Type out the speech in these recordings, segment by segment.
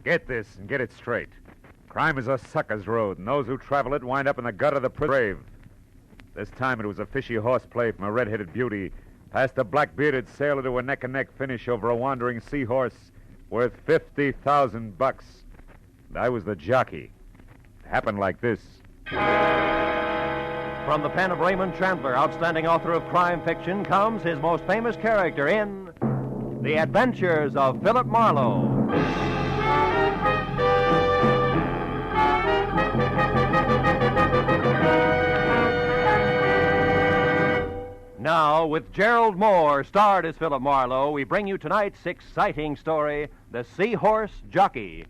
Get this and get it straight. Crime is a sucker's road, and those who travel it wind up in the gut of the grave. This time it was a fishy horseplay from a red-headed beauty past a black-bearded sailor to a neck-and-neck finish over a wandering seahorse worth $50,000. And I was the jockey. It happened like this. From the pen of Raymond Chandler, outstanding author of crime fiction, comes his most famous character in The Adventures of Philip Marlowe. Now, with Gerald Moore, starred as Philip Marlowe, we bring you tonight's exciting story, The Seahorse Jockey.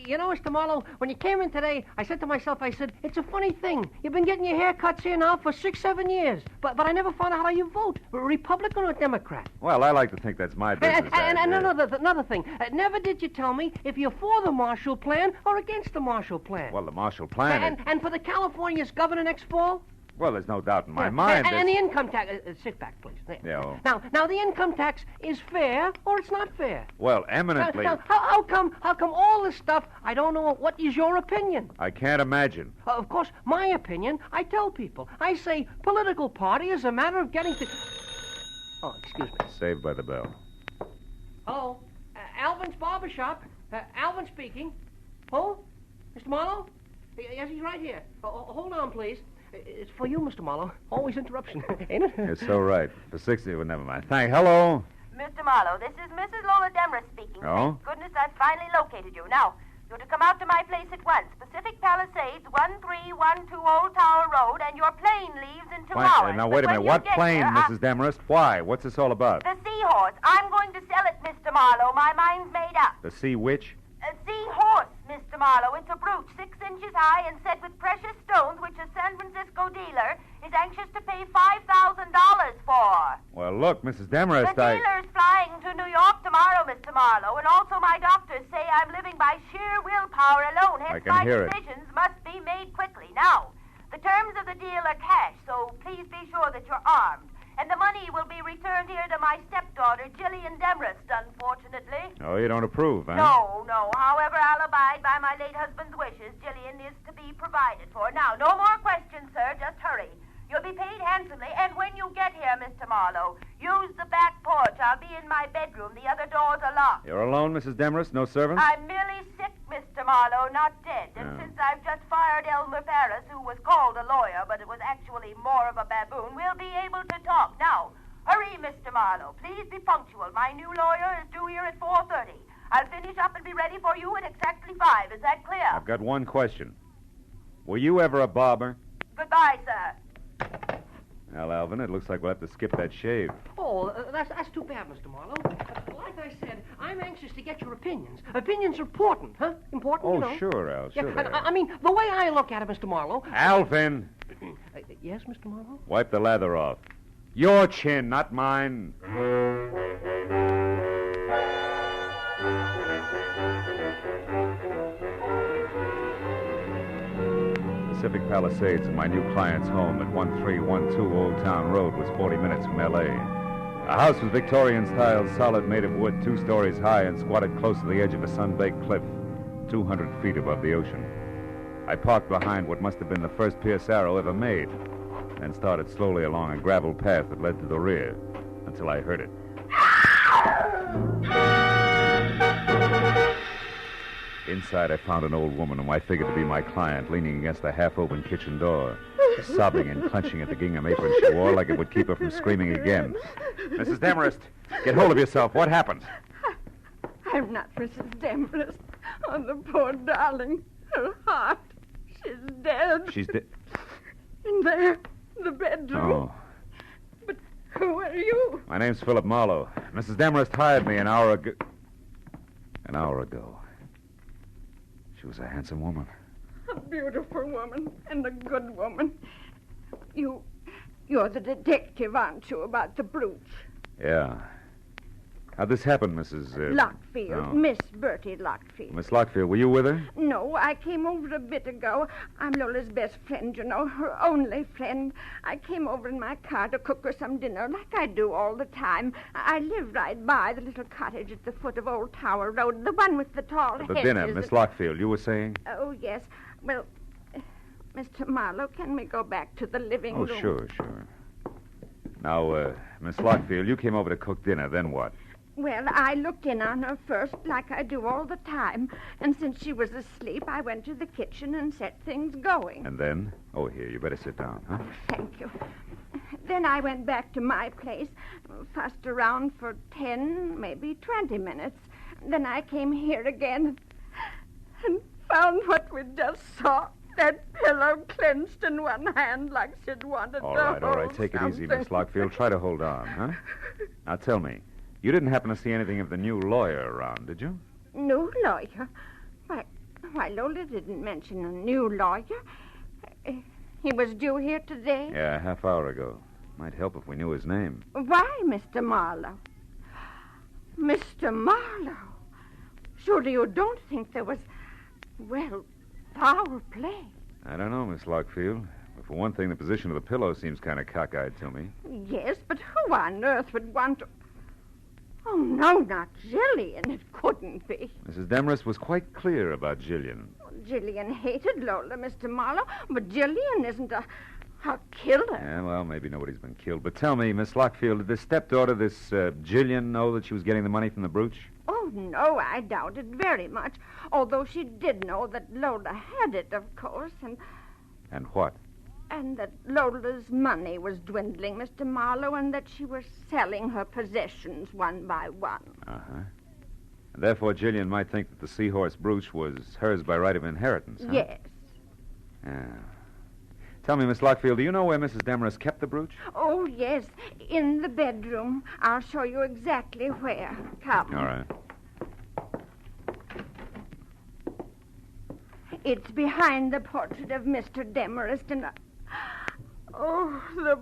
You know, Mr. Marlowe, when you came in today, I said to myself, it's a funny thing. You've been getting your haircuts here now for 6-7 years. But I never found out how you vote, Republican or Democrat. Well, I like to think that's my business. And another thing. Never did you tell me if you're for the Marshall Plan or against the Marshall Plan. Well, the Marshall Plan And for the California's governor next fall? Well, there's no doubt in my mind. And the income tax... sit back, please. Yeah. Now, the income tax is fair or it's not fair? Well, eminently... Now, how come all this stuff, I don't know, what is your opinion? I can't imagine. Of course, my opinion, I tell people. I say political party is a matter of getting to... Oh, excuse me. Saved by the bell. Hello? Alvin's Barbershop. Alvin speaking. Who? Mr. Marlowe? Yes, he's right here. Hold on, please. It's for you, Mr. Marlowe. Always interruption, ain't it? You're so right. For 60, well, never mind. Hello? Mr. Marlowe, this is Mrs. Lola Demarest speaking. Oh? Thank goodness I've finally located you. Now, you're to come out to my place at once. Pacific Palisades, 1312 Old Tower Road, and your plane leaves in 2 hours. Now, wait a minute. What plane, Mrs. Demarest? Why? What's this all about? The seahorse. I'm going to sell it, Mr. Marlowe. My mind's made up. The sea witch? A seahorse, Mr. Marlowe. It's a brooch 6 inches high and set with precious stones, which a San Francisco dealer is anxious to pay $5,000 for. Well, look, Mrs. Demarest, The dealer's flying to New York tomorrow, Mr. Marlowe, and also my doctors say I'm living by sheer willpower alone. Hence, my decisions must be made quickly. Now, the terms of the deal are cash, so please be sure that you're armed. And the money will be returned here to my stepdaughter, Jillian Demarest, unfortunately. Oh, you don't approve, huh? No. However, I'll abide by my late husband's wishes. Jillian is to be provided for. Now, no more questions, sir. Just hurry. You'll be paid handsomely, and when you get here, Mr. Marlowe, use the back porch. I'll be in my bedroom. The other doors are locked. You're alone, Mrs. Demarest? No servants? I'm merely sick, Mr. Marlowe, not dead. And since I've just fired Elmer Paris, who was called a lawyer, but it was actually more of a baboon, we'll be able to talk. Now, hurry, Mr. Marlowe. Please be punctual. My new lawyer is due here at 4:30. I'll finish up and be ready for you at exactly 5. Is that clear? I've got one question. Were you ever a barber? Goodbye, sir. Well, Alvin, it looks like we'll have to skip that shave. Oh, that's too bad, Mr. Marlowe. Like I said, I'm anxious to get your opinions. Opinions are important, huh? Important, you know. Oh, sure, Al, sure. Yeah, I mean, the way I look at it, Mr. Marlowe... Alvin! Yes, Mr. Marlowe? Wipe the lather off. Your chin, not mine. Pacific Palisades and my new client's home at 1312 Old Town Road was 40 minutes from L.A. The house was Victorian-style, solid, made of wood, 2 stories high, and squatted close to the edge of a sun-baked cliff, 200 feet above the ocean. I parked behind what must have been the first Pierce Arrow ever made, and started slowly along a gravel path that led to the rear, until I heard it. Inside, I found an old woman whom I figured to be my client, leaning against the half-open kitchen door, sobbing and clenching at the gingham apron she wore like it would keep her from screaming again. Mrs. Demarest, get hold of yourself. What happened? I'm not Mrs. Demarest. Oh, the poor darling. Her heart. She's dead. She's dead? In there, the bedroom. Oh. But who are you? My name's Philip Marlowe. Mrs. Demarest hired me an hour ago. She was a handsome woman. A beautiful woman and a good woman. You're the detective, aren't you, about the brooch? Yeah. How'd this happen, Mrs. Lockfield. Oh. Miss Bertie Lockfield. Miss Lockfield, were you with her? No, I came over a bit ago. I'm Lola's best friend, you know, her only friend. I came over in my car to cook her some dinner, like I do all the time. I live right by the little cottage at the foot of Old Tower Road, the one with the tall hedges. The dinner, Miss Lockfield, you were saying? Oh, yes. Well, Mr. Marlowe, can we go back to the living room? Oh, sure. Now, Miss Lockfield, you came over to cook dinner, then what? Well, I looked in on her first, like I do all the time. And since she was asleep, I went to the kitchen and set things going. And then? Oh, here, you better sit down, huh? Thank you. Then I went back to my place, fussed around for 10, maybe 20 minutes. Then I came here again and found what we just saw. That pillow clenched in one hand like she'd wanted to hold All right. Take it easy, Miss Lockfield. Try to hold on, huh? Now, tell me, you didn't happen to see anything of the new lawyer around, did you? New lawyer? Why, Lola didn't mention a new lawyer. He was due here today? Yeah, a half hour ago. Might help if we knew his name. Why, Mr. Marlowe? Mr. Marlowe? Surely you don't think there was, well, foul play? I don't know, Miss Lockfield. But for one thing, the position of the pillow seems kind of cockeyed to me. Yes, but who on earth would want to... Oh, no, not Jillian. It couldn't be. Mrs. Demarest was quite clear about Jillian. Jillian hated Lola, Mr. Marlowe, but Jillian isn't a killer. Yeah, well, maybe nobody's been killed. But tell me, Miss Lockfield, did this stepdaughter, this Jillian, know that she was getting the money from the brooch? Oh, no, I doubt it very much. Although she did know that Lola had it, of course, And what? and that Lola's money was dwindling, Mr. Marlowe, and that she was selling her possessions one by one. Uh-huh. And therefore, Jillian might think that the seahorse brooch was hers by right of inheritance, huh? Yes. Yeah. Tell me, Miss Lockfield, do you know where Mrs. Demarest kept the brooch? Oh, yes, in the bedroom. I'll show you exactly where. Come. All right. It's behind the portrait of Mr. Demarest, and... Oh, the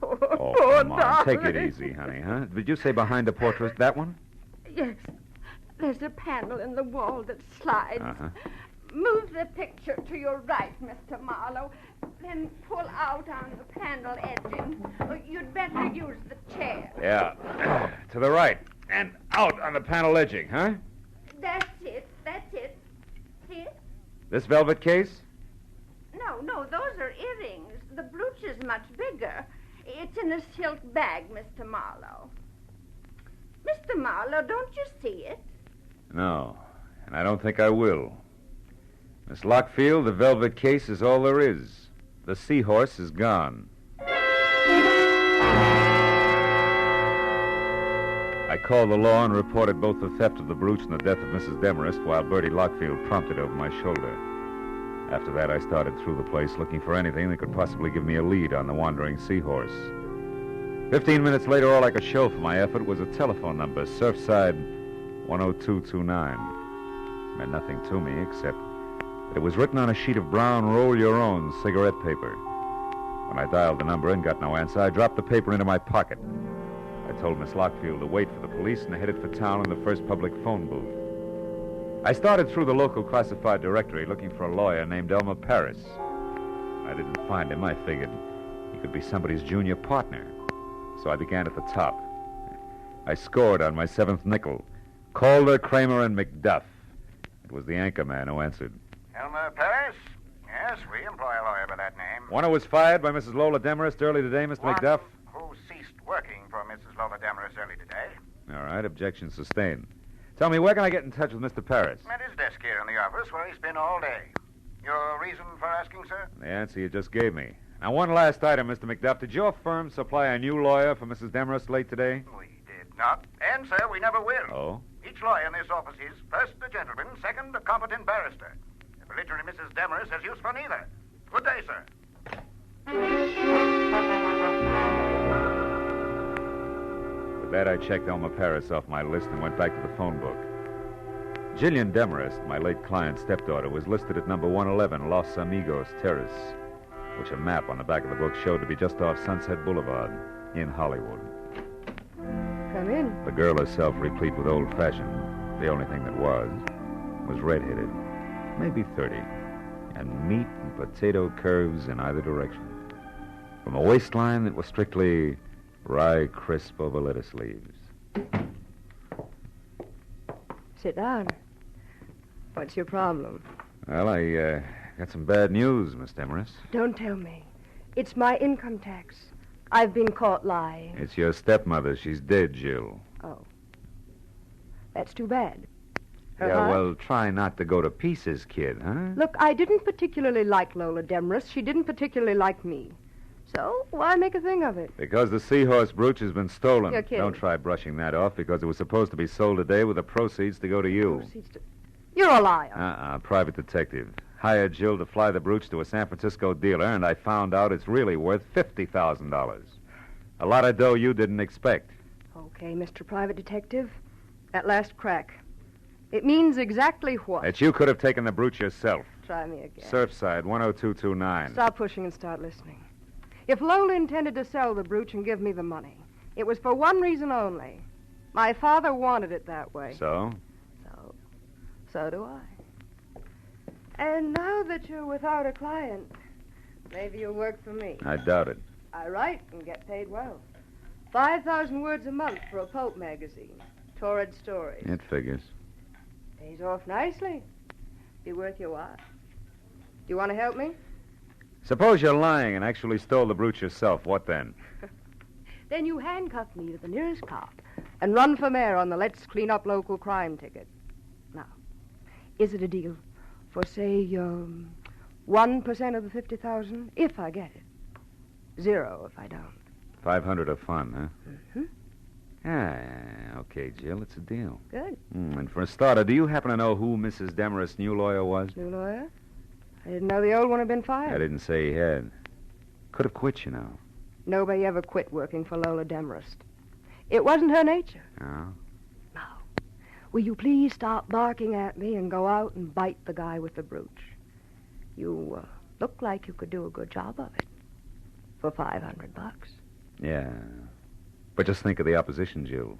poor, Oh, poor come on. darling. Take it easy, honey, huh? Did you say behind the portrait, that one? Yes. There's a panel in the wall that slides. Uh-huh. Move the picture to your right, Mr. Marlowe. Then pull out on the panel edging. You'd better use the chair. Yeah. To the right. And out on the panel edging, huh? That's it. See it? This velvet case? No, those are earrings. The brooch is much bigger. It's in a silk bag, Mr. Marlowe. Mr. Marlowe, don't you see it? No. And I don't think I will. Miss Lockfield, the velvet case is all there is. The seahorse is gone. I called the law and reported both the theft of the brooch and the death of Mrs. Demarest while Bertie Lockfield prompted over my shoulder. After that, I started through the place looking for anything that could possibly give me a lead on the wandering seahorse. 15 minutes later, all I could show for my effort was a telephone number, Surfside 10229. It meant nothing to me except that it was written on a sheet of brown roll-your-own cigarette paper. When I dialed the number and got no answer, I dropped the paper into my pocket. I told Miss Lockfield to wait for the police and headed for town in the first public phone booth. I started through the local classified directory looking for a lawyer named Elmer Paris. When I didn't find him, I figured he could be somebody's junior partner. So I began at the top. I scored on my seventh nickel. Calder, Kramer, and McDuff. It was the anchorman who answered. Elmer Paris? Yes, we employ a lawyer by that name. One who was fired by Mrs. Lola Demarest early today, Mr. One McDuff? who ceased working for Mrs. Lola Demarest early today. All right, objection sustained. Tell me, where can I get in touch with Mr. Paris? At his desk here in the office where he's been all day. Your reason for asking, sir? The answer you just gave me. Now, one last item, Mr. McDuff. Did your firm supply a new lawyer for Mrs. Demarest late today? We did not. And, sir, we never will. Oh? Each lawyer in this office is, first, a gentleman, second, a competent barrister. The belligerent Mrs. Demarest has use for neither. Good day, sir. With that, I checked Elmer Paris off my list and went back to the phone book. Jillian Demarest, my late client's stepdaughter, was listed at number 111 Los Amigos Terrace, which a map on the back of the book showed to be just off Sunset Boulevard in Hollywood. Come in. The girl herself, replete with old-fashioned, the only thing that was red-headed, maybe 30, and meat and potato curves in either direction. From a waistline that was strictly rye crisp over lettuce leaves. Sit down. What's your problem? Well, I got some bad news, Miss Demarest. Don't tell me. It's my income tax. I've been caught lying. It's your stepmother. She's dead, Jill. Oh. That's too bad. Her Yeah, heart? well, try not to go to pieces, kid, huh? Look, I didn't particularly like Lola Demarest. She didn't particularly like me. So, why make a thing of it? Because the seahorse brooch has been stolen. You're kidding. Don't try brushing that off, because it was supposed to be sold today with the proceeds to go to you. You're a liar. Private detective. Hired Jill to fly the brooch to a San Francisco dealer, and I found out it's really worth $50,000. A lot of dough you didn't expect. Okay, Mr. Private Detective. That last crack. It means exactly what? That you could have taken the brooch yourself. Try me again. Surfside, 10229. Stop pushing and start listening. If Lola intended to sell the brooch and give me the money, it was for one reason only. My father wanted it that way. So? So do I. And now that you're without a client, maybe you'll work for me. I doubt it. I write and get paid well. 5,000 words a month for a pulp magazine. Torrid stories. It figures. Pays off nicely. Be worth your while. Do you want to help me? Suppose you're lying and actually stole the brooch yourself. What then? Then you handcuff me to the nearest cop and run for mayor on the Let's Clean Up Local Crime ticket. Now, is it a deal for, say, 1% of the 50,000 if I get it? 0 if I don't. 500 of fun, huh? Mm-hmm. Okay, Jill, it's a deal. Good. And for a starter, do you happen to know who Mrs. Demarest's new lawyer was? New lawyer? I didn't know the old one had been fired. I didn't say he had. Could have quit, you know. Nobody ever quit working for Lola Demarest. It wasn't her nature. Oh? Now, will you please stop barking at me and go out and bite the guy with the brooch? You look like you could do a good job of it. For $500. Yeah. But just think of the opposition, Jill.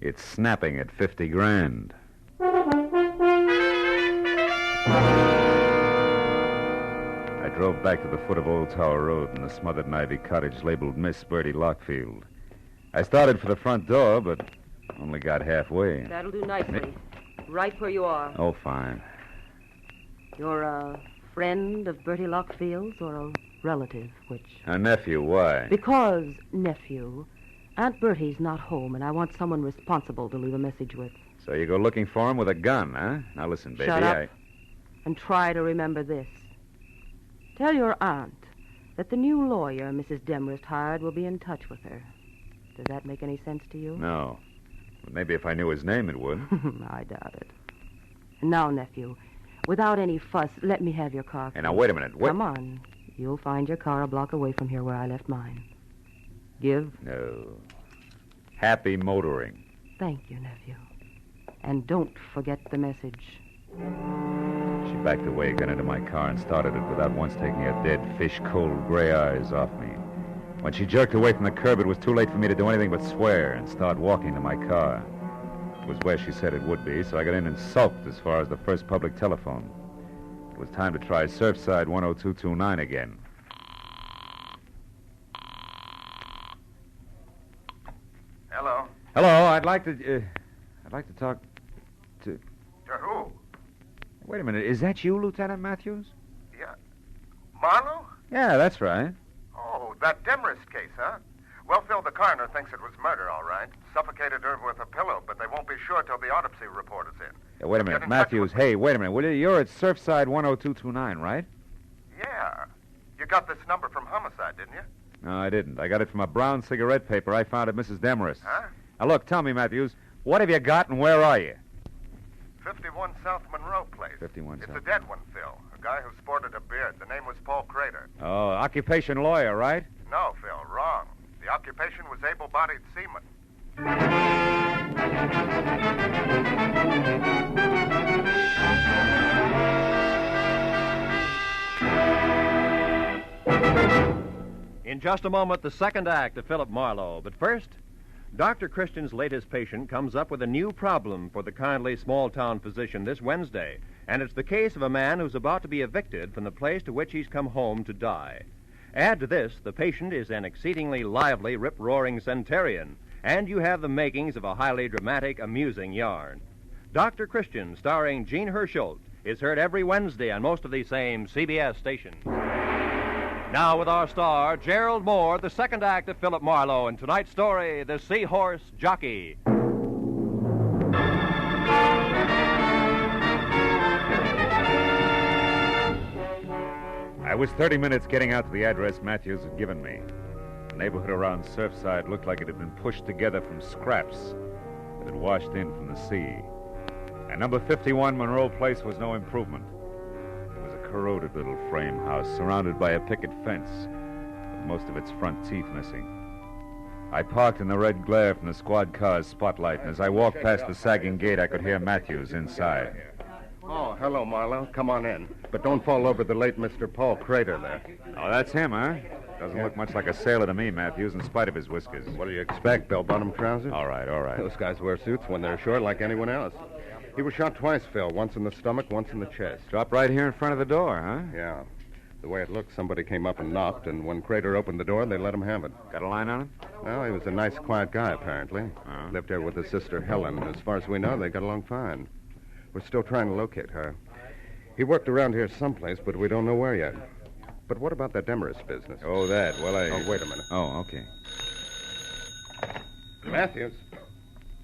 It's snapping at 50 grand. I drove back to the foot of Old Tower Road in the smothered and ivy cottage labeled Miss Bertie Lockfield. I started for the front door, but only got halfway. That'll do nicely. Right where you are. Oh, fine. You're a friend of Bertie Lockfield's or a relative, which? A nephew, why? Because, nephew, Aunt Bertie's not home, and I want someone responsible to leave a message with. So you go looking for him with a gun, huh? Now listen, baby, Shut up and try to remember this. Tell your aunt that the new lawyer Mrs. Demarest hired will be in touch with her. Does that make any sense to you? No. But maybe if I knew his name, it would. I doubt it. And now, nephew, without any fuss, let me have your car. Hey, now, wait a minute. Come on. You'll find your car a block away from here where I left mine. Give? No. Happy motoring. Thank you, nephew. And don't forget the message. She backed away, got into my car, and started it without once taking her dead, fish-cold gray eyes off me. When she jerked away from the curb, it was too late for me to do anything but swear and start walking to my car. It was where she said it would be, so I got in and sulked as far as the first public telephone. It was time to try Surfside 10229 again. Hello. Hello, I'd like to talk to... To who? Wait a minute, is that you, Lieutenant Matthews? Yeah. Marlowe? Yeah, that's right. Oh, that Demarest case, huh? Well, Phil, the coroner thinks it was murder, all right. Suffocated her with a pillow, but they won't be sure till the autopsy report is in. Yeah, wait a minute, Matthews. Hey, wait a minute. Will you? You're at Surfside 10229, right? Yeah. You got this number from homicide, didn't you? No, I didn't. I got it from a brown cigarette paper I found at Mrs. Demarest's. Huh? Now, look, tell me, Matthews, what have you got and where are you? 51 South Monroe Place. 51 It's South. a dead one, Phil. A guy who sported a beard. The name was Paul Crater. Oh, occupation lawyer, right? No, Phil, wrong. The occupation was able-bodied seaman. In just a moment, the second act of Philip Marlowe. But first, Dr. Christian's latest patient comes up with a new problem for the kindly small-town physician this Wednesday, and it's the case of a man who's about to be evicted from the place to which he's come home to die. Add to this, the patient is an exceedingly lively, rip-roaring centenarian, and you have the makings of a highly dramatic, amusing yarn. Dr. Christian, starring Gene Herschel, is heard every Wednesday on most of these same CBS stations. Now with our star, Gerald Moore, the second act of Philip Marlowe, and tonight's story, The Seahorse Jockey. I was 30 minutes getting out to the address Matthews had given me. The neighborhood around Surfside looked like it had been pushed together from scraps that had washed in from the sea. And number 51 Monroe Place was no improvement. It was a corroded little frame house surrounded by a picket fence with most of its front teeth missing. I parked in the red glare from the squad car's spotlight, and as I walked past the sagging gate, I could hear Matthews inside. Oh, hello, Marlowe. Come on in. But don't fall over the late Mr. Paul Crater there. Oh, that's him, huh? Doesn't look much like a sailor to me, Matthews, in spite of his whiskers. What do you expect, bell-bottom trousers? All right, all right. Those guys wear suits when they're ashore like anyone else. He was shot twice, Phil. Once in the stomach, once in the chest. Dropped right here in front of the door, huh? Yeah. The way it looked, somebody came up and knocked, and when Crater opened the door, they let him have it. Got a line on him? Well, he was a nice, quiet guy, apparently. Uh-huh. Lived here with his sister, Helen. As far as we know, they got along fine. We're still trying to locate her. He worked around here someplace, but we don't know where yet. But what about that Demarest business? Oh, that. Well, Oh, wait a minute. Oh, okay. Matthews.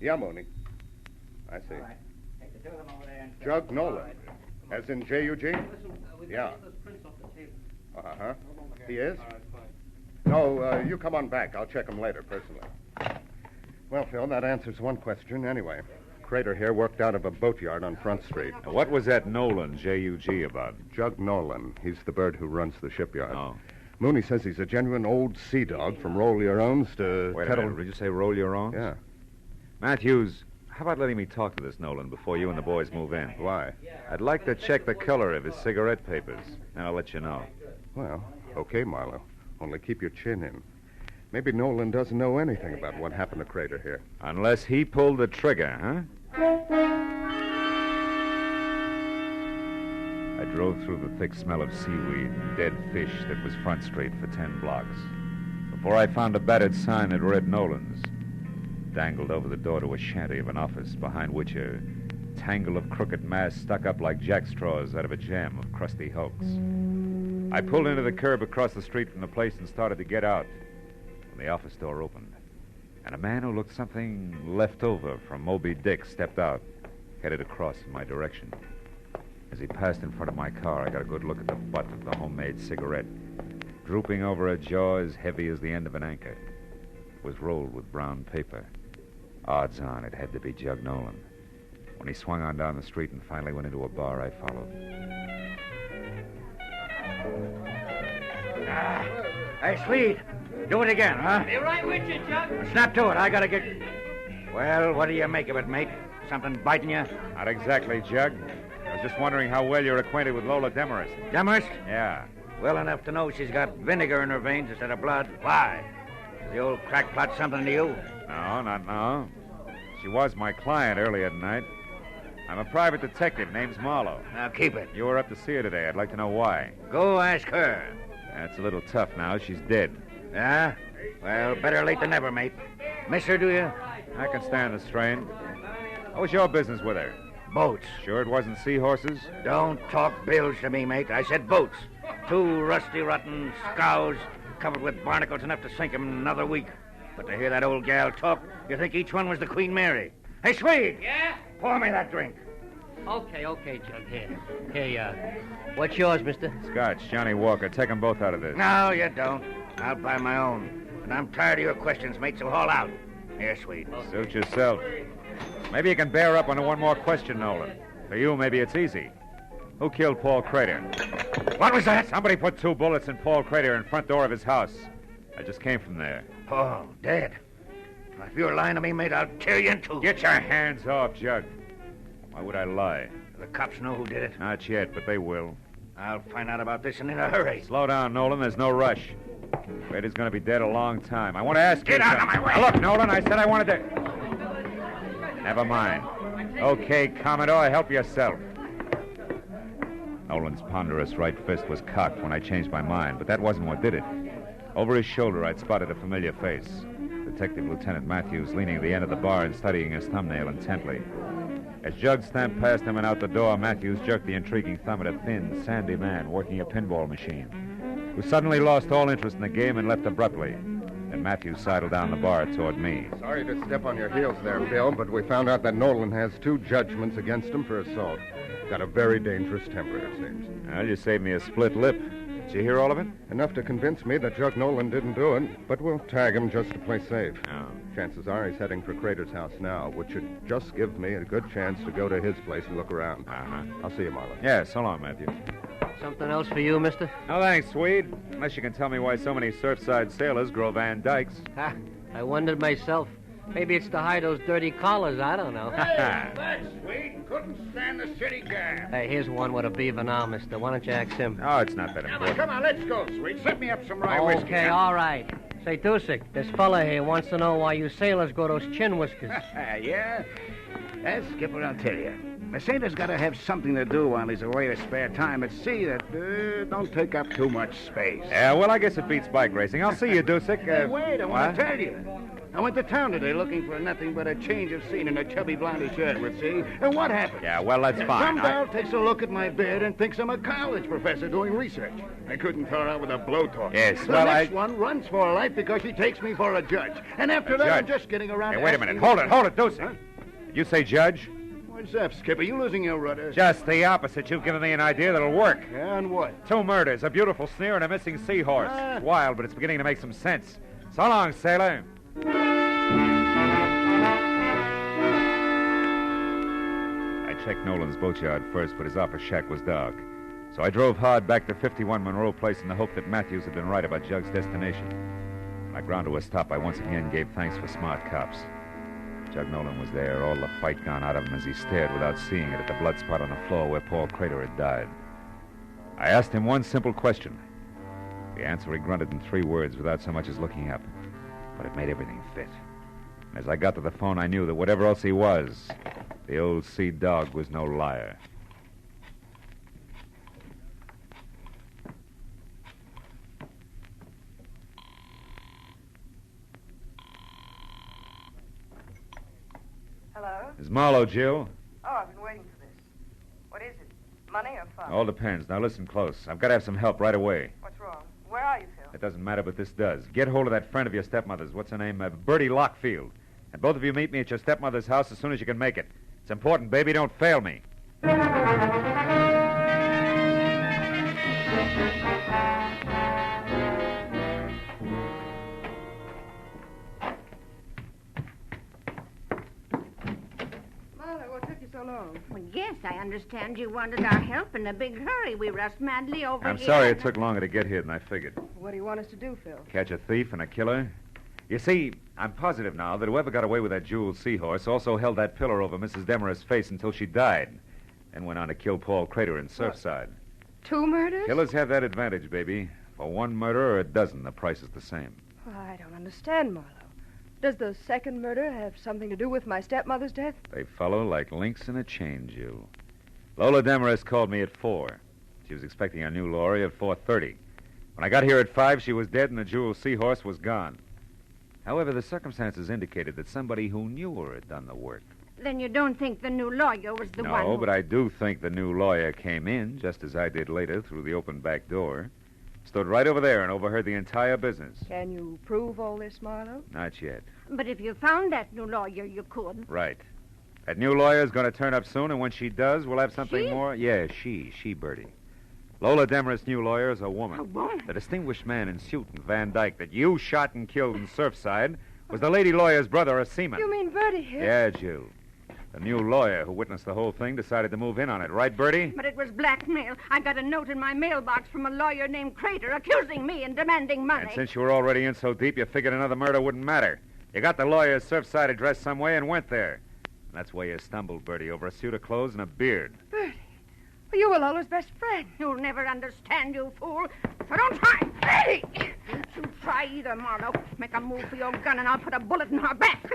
Yeah, Mooney. I see. Jug Nolan. As in J-U-G? Yeah. Uh-huh. He is? No, you come on back. I'll check him later, personally. Well, Phil, that answers one question anyway. Crater here worked out of a boatyard on Front Street. Now, what was that Nolan, J-U-G, about? Jug Nolan. He's the bird who runs the shipyard. Oh. Mooney says he's a genuine old sea dog from roll your owns to Wait a kettle... minute. Did you say roll your own? Yeah. Matthews, how about letting me talk to this Nolan before you and the boys move in? Why? I'd like to check the color of his cigarette papers, and I'll let you know. Well, okay, Marlowe. Only keep your chin in. Maybe Nolan doesn't know anything about what happened to Crater here. Unless he pulled the trigger, huh? I drove through the thick smell of seaweed and dead fish that was Front Street for 10 blocks before I found a battered sign that read Nolan's, dangled over the door to a shanty of an office behind which a tangle of crooked masts stuck up like jackstraws out of a jam of crusty hulks. I pulled into the curb across the street from the place and started to get out when the office door opened, and a man who looked something left over from Moby Dick stepped out, headed across in my direction. As he passed in front of my car, I got a good look at the butt of the homemade cigarette, drooping over a jaw as heavy as the end of an anchor. It was rolled with brown paper. Odds on it had to be Jug Nolan. When he swung on down the street and finally went into a bar, I followed. Hey, sweet. Do it again, huh? Be right with you, Jug. Snap to it. I gotta get... Well, what do you make of it, mate? Something biting you? Not exactly, Jug. I was just wondering how well you're acquainted with Lola Demarest. Demarest? Yeah. Well enough to know she's got vinegar in her veins instead of blood. Why? Is the old crackpot something to you? No, not now. She was my client earlier tonight. I'm a private detective. Name's Marlowe. Now, keep it. You were up to see her today. I'd like to know why. Go ask her. That's a little tough now. She's dead. Yeah? Well, better late than never, mate. Miss her, do you? I can stand the strain. What was your business with her? Boats. Sure it wasn't seahorses? Don't talk bills to me, mate. I said boats. 2 rusty, rotten scows covered with barnacles enough to sink 'em in another week. But to hear that old gal talk, you think each one was the Queen Mary. Hey, Swede! Yeah? Pour me that drink. Okay, Jug. Here, what's yours, mister? Scotch, Johnny Walker. Take them both out of this. No, you don't. I'll buy my own. And I'm tired of your questions, mate, so haul out. Here, Swede. Suit yourself. Maybe you can bear up on one more question, Nolan. For you, maybe it's easy. Who killed Paul Crater? What was that? Somebody put 2 bullets in Paul Crater in front door of his house. I just came from there. Paul, dead. If you're lying to me, mate, I'll tear you in two. Get your hands off, Jug. Why would I lie? The cops know who did it. Not yet, but they will. I'll find out about this and in a hurry. Slow down, Nolan. There's no rush. Brady's going to be dead a long time. I want to ask you. Get out of my way. Now, look, Nolan, I said I wanted to... Never mind. Okay, Commodore, help yourself. Nolan's ponderous right fist was cocked when I changed my mind, but that wasn't what did it. Over his shoulder, I'd spotted a familiar face. Detective Lieutenant Matthews leaning at the end of the bar and studying his thumbnail intently. As Jug stamped past him and out the door, Matthews jerked the intriguing thumb at a thin, sandy man working a pinball machine, who suddenly lost all interest in the game and left abruptly. Then Matthews sidled down the bar toward me. Sorry to step on your heels there, Bill, but we found out that Nolan has 2 judgments against him for assault. Got a very dangerous temper, it seems. Well, you saved me a split lip. Did you hear all of it? Enough to convince me that Jug Nolan didn't do it, but we'll tag him just to play safe. Oh. Chances are he's heading for Crater's house now, which should just give me a good chance to go to his place and look around. Uh-huh. I'll see you, Marlowe. Yeah, so long, Matthews. Something else for you, mister? No, thanks, Swede. Unless you can tell me why so many Surfside sailors grow Van Dykes. Ha, I wondered myself. Maybe it's to hide those dirty collars. I don't know. Hey, that's sweet. Couldn't stand the city gas. Hey, here's one with a beaver now, mister. Why don't you ask him? Oh, it's not that Now, important. come on, let's go, sweet. Set me up some rye whiskey. Okay, huh? all right. Say, Dusek, this fella here wants to know why you sailors grow those chin whiskers. Yeah? Skipper, I'll tell you. A sailor's got to have something to do while he's away to spare time at sea that don't take up too much space. Yeah, well, I guess it beats bike racing. I'll see you, Dusek. Hey, wait, I want what? to tell you. I went to town today looking for nothing but a change of scene and a chubby blondish Edward, see? And what happened? Yeah, well, that's fine. Some gal takes a look at my bed and thinks I'm a college professor doing research. I couldn't thaw out with a blowtorch. Yes, the well, next one runs for life because she takes me for a judge. And after that, I'm judge? just getting around Hey, to wait a asking- minute. Hold it, Dusek. Huh? Did you say judge? What's up, Skipper? You losing your rudder? Just the opposite. You've given me an idea that'll work. Yeah, and what? 2 murders, a beautiful sneer, and a missing seahorse. Ah. It's wild, but it's beginning to make some sense. So long, sailor. I checked Nolan's boatyard first, but his office shack was dark. So I drove hard back to 51 Monroe Place in the hope that Matthews had been right about Jug's destination. When I ground to a stop, I once again gave thanks for smart cops. Jug Nolan was there, all the fight gone out of him as he stared without seeing it at the blood spot on the floor where Paul Crater had died. I asked him one simple question. The answer he grunted in 3 words without so much as looking up. But it made everything fit. And as I got to the phone, I knew that whatever else he was, the old sea dog was no liar. Hello? It's Marlowe, Jill. Oh, I've been waiting for this. What is it? Money or fun? All depends. Now listen close. I've got to have some help right away. What's wrong? Where are you, Phil? It doesn't matter, but this does. Get hold of that friend of your stepmother's. What's her name? Bertie Lockfield. And both of you meet me at your stepmother's house as soon as you can make it. It's important, baby. Don't fail me. Marlowe, what took you so long? Well, yes, I understand you wanted our help in a big hurry. We rushed madly over I'm here. sorry it took longer to get here than I figured. What do you want us to do, Phil? Catch a thief and a killer? You see, I'm positive now that whoever got away with that jeweled seahorse also held that pillar over Mrs. Demarest's face until she died, then went on to kill Paul Crater in Surfside. 2 murders? Killers have that advantage, baby. For 1 murder or a dozen, the price is the same. Well, I don't understand, Marlowe. Does the second murder have something to do with my stepmother's death? They follow like links in a chain, Jill. Lola Demarest called me at 4. She was expecting our new lorry at 4:30. When I got here at 5, she was dead and the jeweled seahorse was gone. However, the circumstances indicated that somebody who knew her had done the work. Then you don't think the new lawyer was the one No, who... but I do think the new lawyer came in, just as I did later, through the open back door. Stood right over there and overheard the entire business. Can you prove all this, Marlowe? Not yet. But if you found that new lawyer, you could. Right. That new lawyer's going to turn up soon, and when she does, we'll have something She? more. Yeah, she, Bertie. Lola Demarest's new lawyer is a woman. A woman? The distinguished man in suit and Van Dyke that you shot and killed in Surfside was the lady lawyer's brother, a seaman. You mean Bertie here? Yeah, Jill. The new lawyer who witnessed the whole thing decided to move in on it. Right, Bertie? But it was blackmail. I got a note in my mailbox from a lawyer named Crater accusing me and demanding money. And since you were already in so deep, you figured another murder wouldn't matter. You got the lawyer's Surfside address some way and went there. And that's where you stumbled, Bertie, over a suit of clothes and a beard. Bertie, You were Lola's best friend. You'll never understand, you fool. So don't try. Hey! Don't you try either, Marlowe. Make a move for your gun and I'll put a bullet in her back.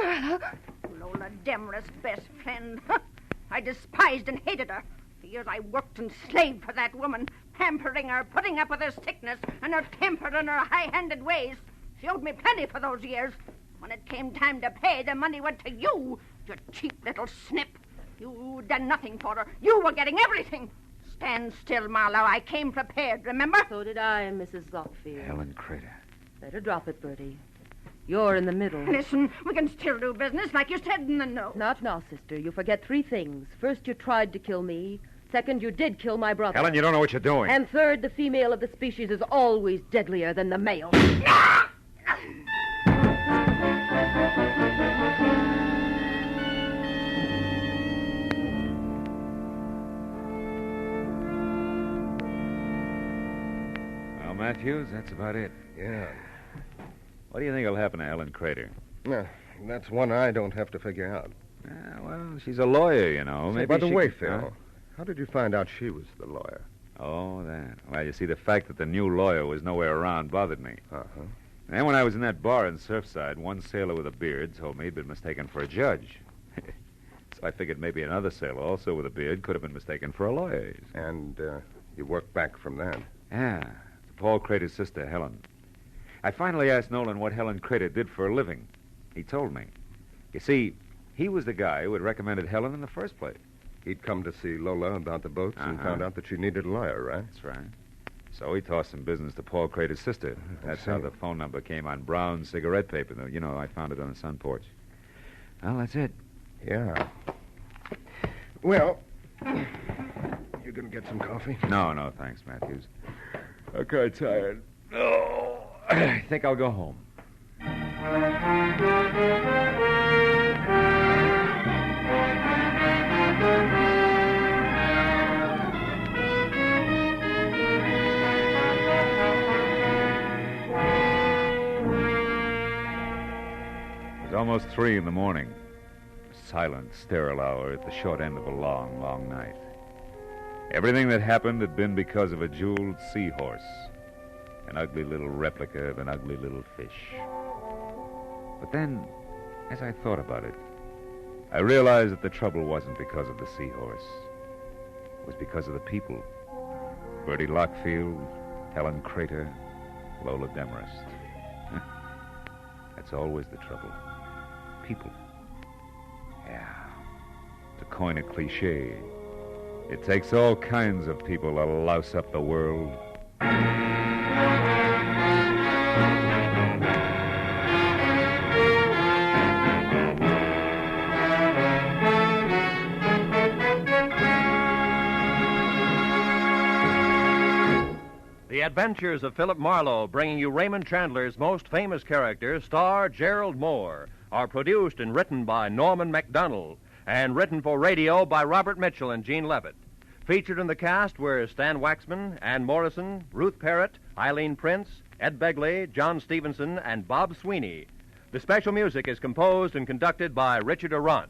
Lola Demarest's best friend. I despised and hated her. For years I worked and slaved for that woman, pampering her, putting up with her sickness and her temper and her high-handed ways. She owed me plenty for those years. When it came time to pay, the money went to you, you cheap little snip. You'd done nothing for her. You were getting everything. Stand still, Marlowe. I came prepared, remember? So did I, Mrs. Lockfield. Helen Crater. Better drop it, Bertie. You're in the middle. Listen, we can still do business like you said in the note. Not now, sister. You forget 3 things. First, you tried to kill me. Second, you did kill my brother. Helen, you don't know what you're doing. And third, the female of the species is always deadlier than the male. Well, Matthews, that's about it. Yeah. What do you think will happen to Helen Crater? That's one I don't have to figure out. Well, she's a lawyer, you know. Say, Maybe by the she way, could- Phil, how did you find out she was the lawyer? Oh, that. Well, you see, the fact that the new lawyer was nowhere around bothered me. Uh-huh. And when I was in that bar in Surfside, one sailor with a beard told me he'd been mistaken for a judge. So I figured maybe another sailor, also with a beard, could have been mistaken for a lawyer. And you worked back from that. Yeah, to Paul Crater's sister, Helen. I finally asked Nolan what Helen Crater did for a living. He told me. You see, he was the guy who had recommended Helen in the first place. He'd come to see Lola about the boats and Uh-huh. found out that she needed a lawyer, right? That's right. So he tossed some business to Paul Crater's sister. That's how the phone number came on brown cigarette paper. You know, I found it on the sun porch. Well, that's it. Yeah. Well, you gonna get some coffee? No, thanks, Matthews. I'm quite tired. Oh, I think I'll go home. It was almost 3 in the morning. A silent, sterile hour at the short end of a long, long night. Everything that happened had been because of a jeweled seahorse, an ugly little replica of an ugly little fish. But then, as I thought about it, I realized that the trouble wasn't because of the seahorse. It was because of the people. Bertie Lockfield, Helen Crater, Lola Demarest. That's always the trouble. People. Yeah. To coin a cliche, it takes all kinds of people to louse up the world. The Adventures of Philip Marlowe, bringing you Raymond Chandler's most famous character, star Gerald Moore, are produced and written by Norman MacDonald and written for radio by Robert Mitchell and Gene Levitt. Featured in the cast were Stan Waxman, Ann Morrison, Ruth Parrott, Eileen Prince, Ed Begley, John Stevenson, and Bob Sweeney. The special music is composed and conducted by Richard Arant.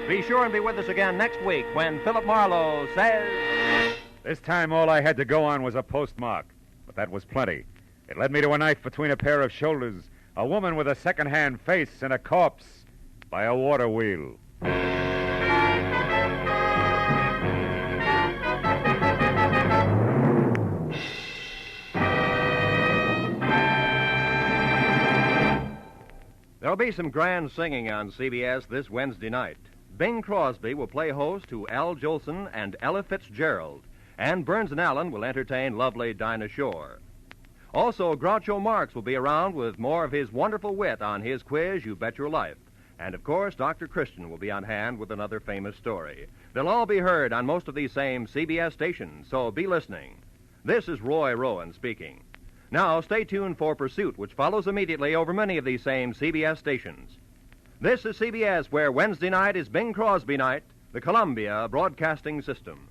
Be sure and be with us again next week when Philip Marlowe says... This time all I had to go on was a postmark, but that was plenty. It led me to a knife between a pair of shoulders, a woman with a second-hand face, and a corpse by a water wheel. There'll be some grand singing on CBS this Wednesday night. Bing Crosby will play host to Al Jolson and Ella Fitzgerald, and Burns and Allen will entertain lovely Dinah Shore. Also, Groucho Marx will be around with more of his wonderful wit on his quiz, You Bet Your Life. And, of course, Dr. Christian will be on hand with another famous story. They'll all be heard on most of these same CBS stations, so be listening. This is Roy Rowan speaking. Now, stay tuned for Pursuit, which follows immediately over many of these same CBS stations. This is CBS, where Wednesday night is Bing Crosby night, the Columbia Broadcasting System.